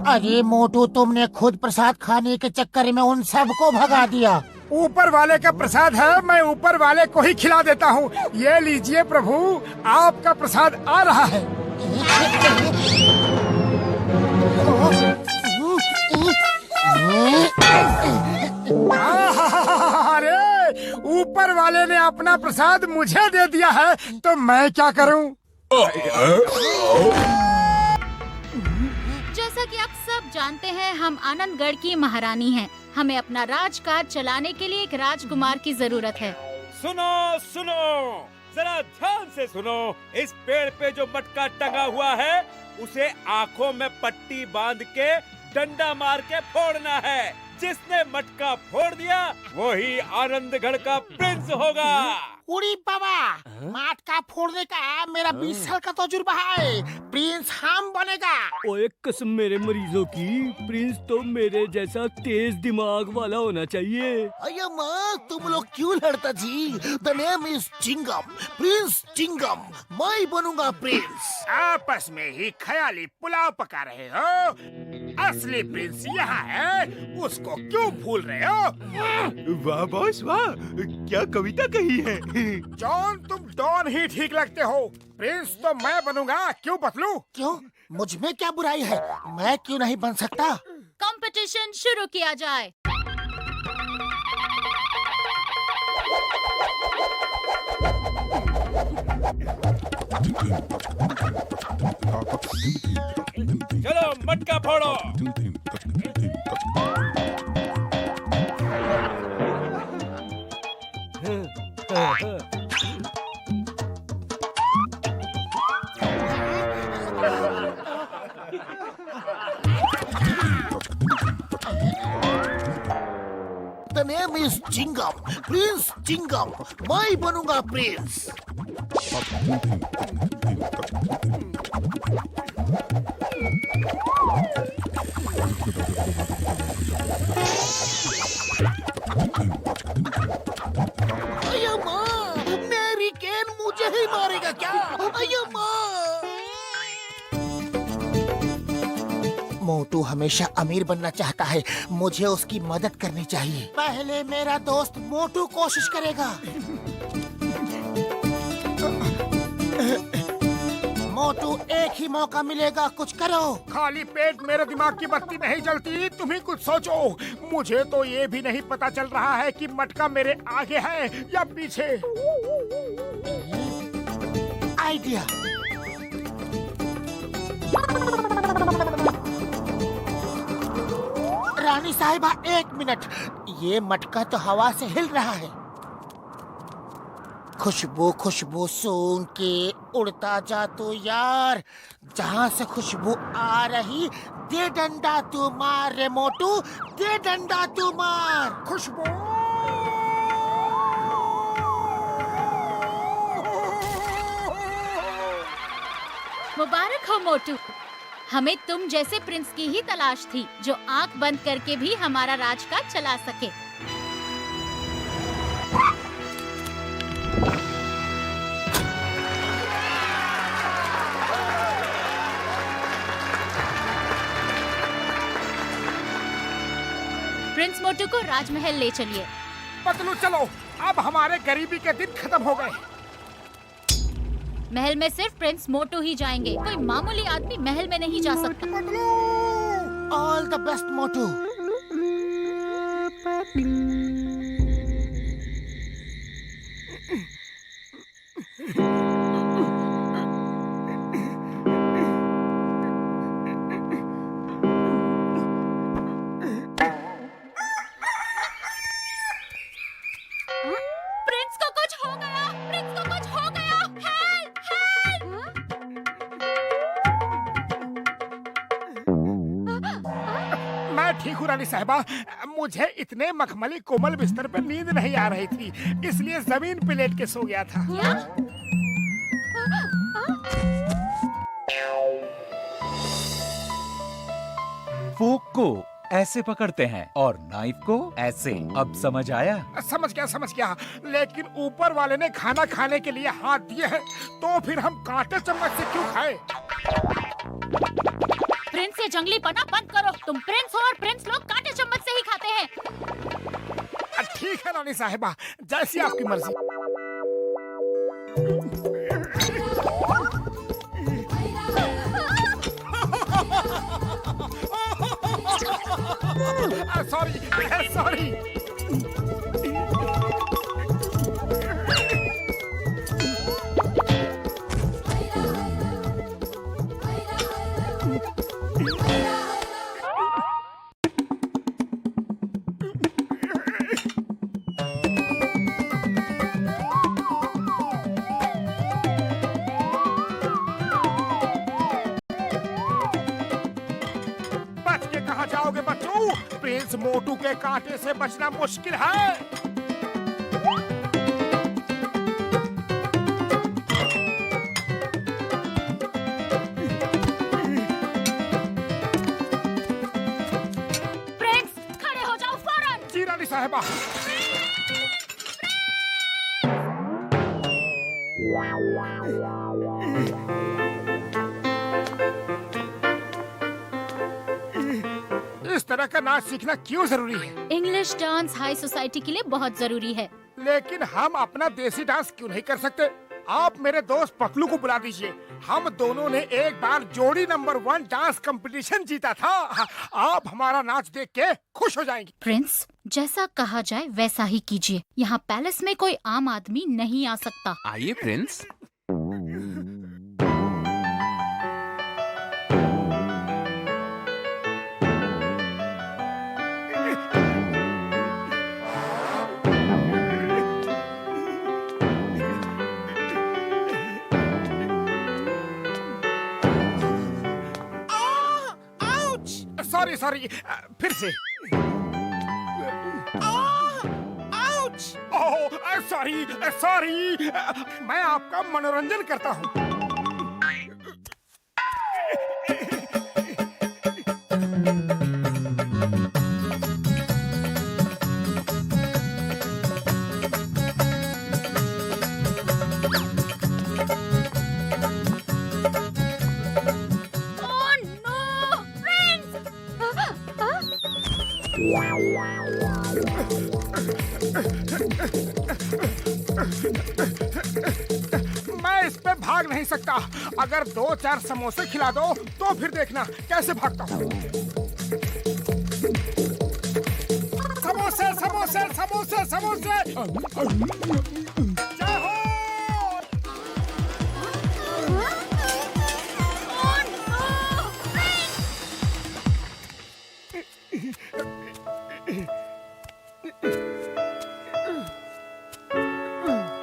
अरे मोटू, तुमने खुद प्रसाद खाने के चक्कर में उन सबको भगा दिया। ऊपर वाले का प्रसाद है, मैं ऊपर वाले को ही खिला देता हूँ। ये लीजिए प्रभु, आपका प्रसाद आ रहा है। अरे ऊपर वाले ने अपना प्रसाद मुझे दे दिया है, तो मैं क्या करूँ? जैसा कि आप सब जानते हैं, हम आनंदगढ़ की महारानी हैं। हमें अपना राजकाज चलाने के लिए एक राजकुमार की जरूरत है। सुनो सुनो, जरा ध्यान से सुनो। इस पेड़ पे जो मटका टंगा हुआ है, उसे आंखों में पट्टी बांध के डंडा मार के फोड़ना है। जिसने मटका फोड़ दिया वही आनंदगढ़ का प्रिंस होगा। उड़ी बाबा, मटका फोड़ने का मेरा 20 साल का तजुर्बा है। प्रिंस हम बनेगा। ओए कसम मेरे मरीजों की, प्रिंस तो मेरे जैसा तेज दिमाग वाला होना चाहिए। अయ్యో माँ, तुम लोग क्यों लड़ता जी? The name is Chingam, prince Chingam. मैं बनूंगा प्रिंस। आपस में ही ख्याली पुलाव पका रहे हो। असली प्रिंस यहाँ है, उसको क्यों भूल रहे हो? वाह बॉस वाह, क्या कविता कही है। जॉन, तुम डॉन ही ठीक लगते हो। प्रिंस तो मैं बनूंगा, क्यों बतलू? क्यों? मुझ में क्या बुराई है? मैं क्यों नहीं बन सकता? कंपटीशन शुरू किया जाए। चलो मटका फोड़ो। The name is Chingam, prince Chingam. मैं बनूंगा प्रिंस। अయ్యో माँ, मेरी कैन मुझे ही मारेगा क्या? अయ్యో माँ। मोटू हमेशा अमीर बनना चाहता है, मुझे उसकी मदद करनी चाहिए। पहले मेरा दोस्त मोटू कोशिश करेगा। मोटू, एक ही मौका मिलेगा, कुछ करो। खाली पेट मेरे दिमाग की बत्ती नहीं जलती, तुम ही कुछ सोचो। मुझे तो ये भी नहीं पता चल रहा है कि मटका मेरे आगे है या पीछे। आइडिया। रानी साहिबा, 1 मिनट। ये मटका तो हवा से हिल रहा है। खुशबू खुशबू सूंघ के उड़ता जा तू यार। जहाँ से खुशबू आ रही, दे डंडा तू मार रे मोटू, दे डंडा तू मार। खुशबू, मुबारक हो मोटू, हमें तुम जैसे प्रिंस की ही तलाश थी, जो आंख बंद करके भी हमारा राजकाज चला सके। प्रिंस मोटू को राजमहल ले चलिए। पतलू चलो, अब हमारे गरीबी के दिन खत्म हो गए। महल में सिर्फ प्रिंस मोटू ही जाएंगे, कोई मामूली आदमी महल में नहीं जा सकता। All the best Motu. Prince को कुछ हो गया, प्रिंस को कुछ हो गया। Help, help. मैं ठीक हूँ रानी साहिबा। मुझे इतने मखमली कोमल बिस्तर पे नींद नहीं आ रही थी, इसलिए जमीन पे लेट के सो गया था। फोक को ऐसे पकड़ते हैं और नाइफ को ऐसे। अब समझ आया? समझ गया, लेकिन ऊपर वाले ने खाना खाने के लिए हाथ दिए हैं, तो फिर हम कांटे चम्मच से क्यों खाएं? प्रिंस ये जंगली पना बंद करो। तुम प्रिंस हो और प्रिंस लोग कांटे चम्मच से ही खाते हैं। ठीक है रानी साहिबा, जैसी आपकी मर्जी। Sorry sorry. बच के कहाँ जाओगे बच्चों? प्रिंस मोटू के कांटे से बचना मुश्किल है। प्रिंस खड़े हो जाओ फौरन। जी रानी साहिबा। इस तरह का नाच सीखना क्यों जरूरी है? इंग्लिश डांस हाई सोसाइटी के लिए बहुत जरूरी है। लेकिन हम अपना देसी डांस क्यों नहीं कर सकते? आप मेरे दोस्त पकलू को बुला दीजिए। हम दोनों ने एक बार जोड़ी नंबर 1 डांस कंपटीशन जीता था। आप हमारा नाच देख के खुश हो जाएंगे। प्रिंस जैसा कहा जाए वैसा ही कीजिए। यहाँ पैलेस में कोई आम आदमी नहीं आ सकता। आइए प्रिंस। सॉरी सॉरी, फिर से। ओह सॉरी सॉरी, मैं आपका मनोरंजन करता हूँ। मैं इस पे भाग नहीं सकता। अगर 2-4 समोसे खिला दो तो फिर देखना कैसे भागता हूँ। समोसे समोसे समोसे समोसे। जय हो।